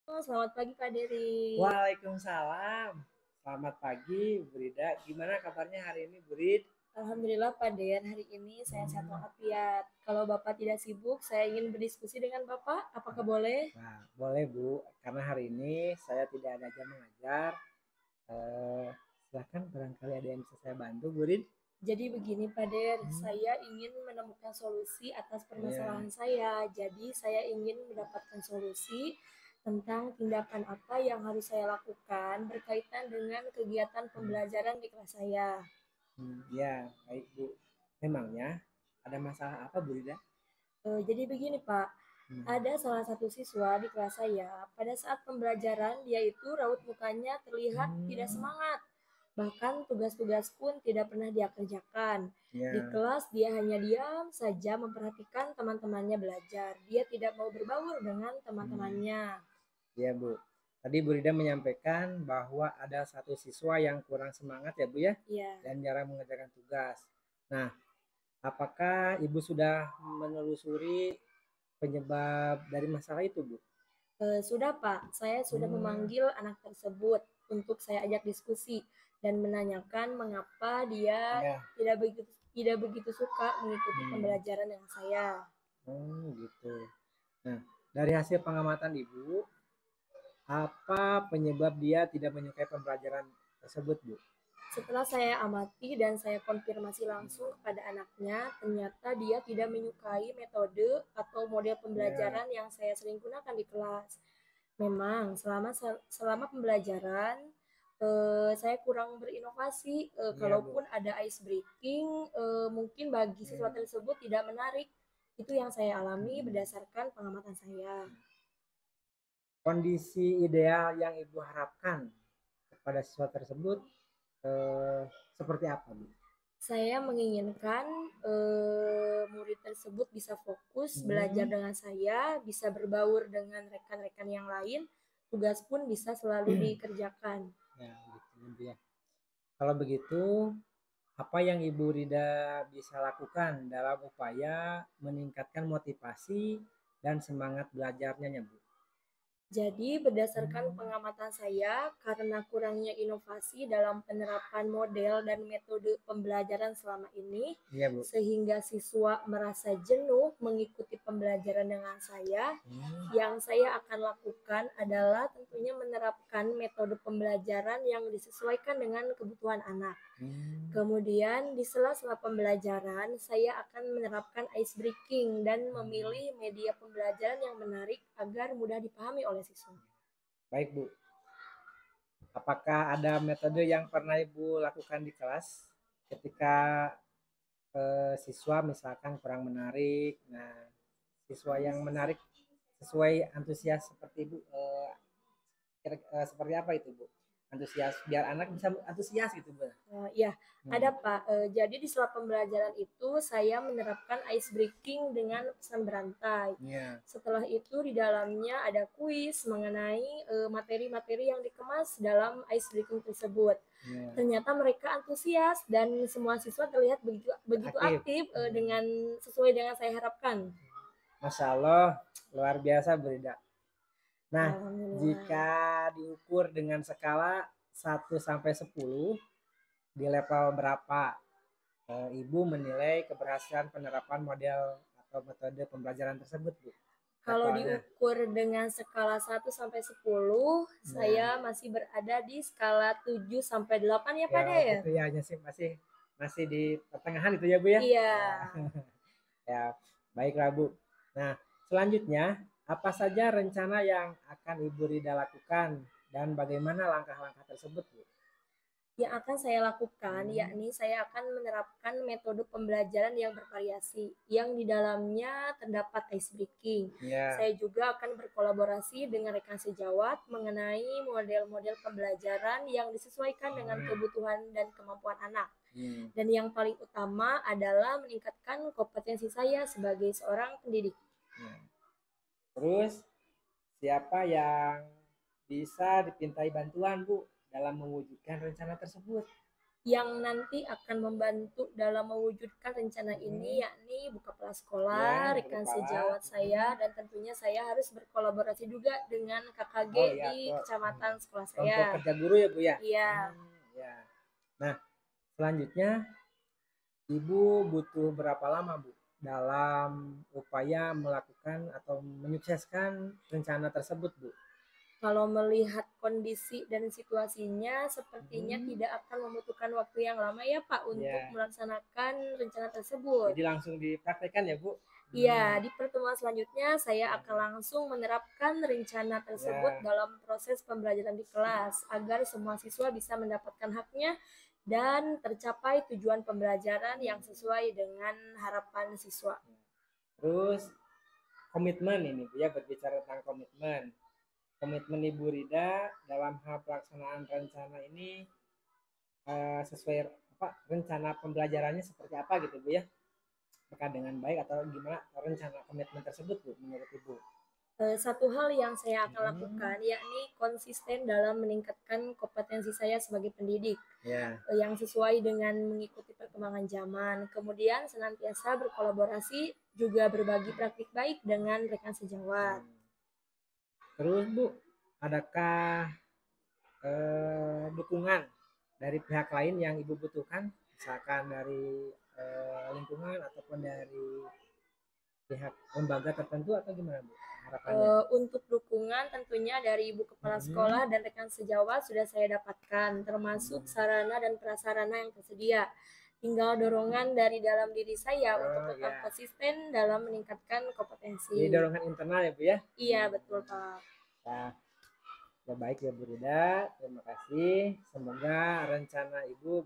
Selamat pagi Kak Dery. Waalaikumsalam. Selamat pagi, Bu Rida. Gimana kabarnya hari ini, Bu Rid? Alhamdulillah Pak Der, hari ini saya sehat walafiat. Kalau Bapak tidak sibuk, saya ingin berdiskusi dengan Bapak. Apakah boleh? Nah, boleh Bu, karena hari ini saya tidak ada jam mengajar. Eh, Silakan barangkali ada yang bisa saya bantu, Bu Rid. Jadi begini Pak Der, Hmm, saya ingin menemukan solusi atas ya. permasalahan saya. Jadi saya ingin mendapatkan solusi tentang tindakan apa yang harus saya lakukan berkaitan dengan kegiatan Hmm, pembelajaran di kelas saya. ya, baik Bu. Memangnya ada masalah apa, Bu Rida? Jadi begini Pak, Hmm, ada salah satu siswa di kelas saya, pada saat pembelajaran dia itu raut mukanya terlihat tidak hmm, semangat. Bahkan tugas-tugas pun tidak pernah dia kerjakan. Di ya, kelas dia hanya diam saja memperhatikan teman-temannya belajar. Dia tidak mau berbaur dengan hmm, teman-temannya. ya Bu. Tadi Bu Rida menyampaikan bahwa ada satu siswa yang kurang semangat ya Bu ya, Ya, dan jarang mengerjakan tugas. Nah, apakah Ibu sudah menelusuri penyebab dari masalah itu, Bu? sudah Pak, saya sudah Hmm, memanggil anak tersebut untuk saya ajak diskusi dan menanyakan mengapa dia ya. tidak begitu suka mengikuti Hmm, pembelajaran dengan saya. gitu. Nah, dari hasil pengamatan Ibu, apa penyebab dia tidak menyukai pembelajaran tersebut, Bu? Setelah saya amati dan saya konfirmasi langsung kepada anaknya, ternyata dia tidak menyukai metode atau model Ya, pembelajaran yang saya sering gunakan di kelas. Memang selama pembelajaran saya kurang berinovasi. iya, Bu. Kalaupun ada ice breaking, mungkin bagi siswa Ya. tersebut tidak menarik. Itu yang saya alami Hmm. berdasarkan pengamatan saya. Kondisi ideal yang Ibu harapkan kepada siswa tersebut eh, seperti apa, Bu? Saya menginginkan murid tersebut bisa fokus belajar Hmm. dengan saya, bisa berbaur dengan rekan-rekan yang lain, tugas pun bisa selalu dikerjakan. Ya, gitu ya. Kalau begitu, apa yang Ibu Rida bisa lakukan dalam upaya meningkatkan motivasi dan semangat belajarnya, Bu? Jadi, berdasarkan Hmm, pengamatan saya, karena kurangnya inovasi dalam penerapan model dan metode pembelajaran selama ini, iya, Bu. sehingga siswa merasa jenuh mengikuti pembelajaran dengan saya, Hmm, yang saya akan lakukan adalah tentunya menerapkan metode pembelajaran yang disesuaikan dengan kebutuhan anak. hmm, Kemudian di sela-sela pembelajaran, saya akan menerapkan ice breaking dan hmm. memilih media pembelajaran yang menarik agar mudah dipahami oleh siswa. Baik, Bu. Apakah ada metode yang pernah Ibu lakukan di kelas ketika siswa misalkan kurang menarik? Nah, siswa yang menarik sesuai antusias seperti Ibu, seperti apa itu, Bu? Antusias biar anak bisa antusias gitu, Bu. Ya, ada Hmm. Pak. Jadi di sela pembelajaran itu saya menerapkan ice breaking dengan pesan berantai. Iya. Setelah itu di dalamnya ada kuis mengenai materi-materi yang dikemas dalam ice breaking tersebut. Iya. Ternyata mereka antusias dan semua siswa terlihat begitu, begitu Aktif. aktif Hmm. dengan sesuai dengan saya harapkan. Masya Allah, luar biasa Brida. Nah, Alhamdulillah. jika diukur dengan skala 1 sampai 10 di level berapa Ibu menilai keberhasilan penerapan model atau metode pembelajaran tersebut, Bu? Kalau Levelnya. diukur dengan skala 1 sampai 10, Nah, saya masih berada di skala 7 sampai 8 ya ya Pak Der. itu ya hanya sih masih masih di pertengahan itu ya, Bu ya. Iya. Ya, ya baiklah, Bu. Nah, selanjutnya apa saja rencana yang akan Ibu Rida lakukan dan bagaimana langkah-langkah tersebut, Bu? Yang akan saya lakukan Hmm, yakni saya akan menerapkan metode pembelajaran yang bervariasi yang di dalamnya terdapat ice breaking. ya. Saya juga akan berkolaborasi dengan rekan sejawat mengenai model-model pembelajaran yang disesuaikan dengan Hmm, kebutuhan dan kemampuan anak. hmm, Dan yang paling utama adalah meningkatkan kompetensi saya sebagai seorang pendidik. ya. Terus siapa yang bisa dipintai bantuan, Bu, dalam mewujudkan rencana tersebut? yang nanti akan membantu dalam mewujudkan rencana ini, yakni buka kepala sekolah, Ya, rekan kepala. sejawat saya, dan tentunya saya harus berkolaborasi juga dengan KKG Oh ya, di kecamatan sekolah kelompok saya. kerja guru ya Bu ya? Iya. Ya. Nah, selanjutnya Ibu butuh berapa lama Bu dalam upaya melakukan atau menyukseskan rencana tersebut Bu? Kalau melihat kondisi dan situasinya, sepertinya tidak akan membutuhkan waktu yang lama ya Pak untuk Ya, melaksanakan rencana tersebut. jadi langsung dipraktekkan ya Bu? Iya, di pertemuan selanjutnya saya akan langsung menerapkan rencana tersebut Ya. dalam proses pembelajaran di kelas agar semua siswa bisa mendapatkan haknya dan tercapai tujuan pembelajaran yang sesuai dengan harapan siswa. Terus komitmen ini Bu ya, berbicara tentang komitmen. Komitmen Ibu Rida dalam hal pelaksanaan rencana ini sesuai apa rencana pembelajarannya seperti apa gitu Bu ya? Apakah dengan baik atau gimana rencana komitmen tersebut Bu menurut Ibu? Satu hal yang saya akan lakukan yakni konsisten dalam meningkatkan kompetensi saya sebagai pendidik yang sesuai dengan mengikuti perkembangan zaman. Kemudian senantiasa berkolaborasi juga berbagi praktik baik dengan rekan sejawat. Terus Bu, adakah dukungan dari pihak lain yang Ibu butuhkan, misalkan dari lingkungan ataupun dari pihak lembaga tertentu atau gimana Bu harapannya? Untuk dukungan tentunya dari ibu kepala sekolah dan rekan sejawat sudah saya dapatkan, termasuk sarana dan prasarana yang tersedia. Tinggal dorongan dari dalam diri saya untuk tetap konsisten dalam meningkatkan kompetensi. Jadi dorongan internal ya Bu ya? Iya betul Pak. Nah, ya baik ya Bu Rida, terima kasih. Semoga rencana Ibu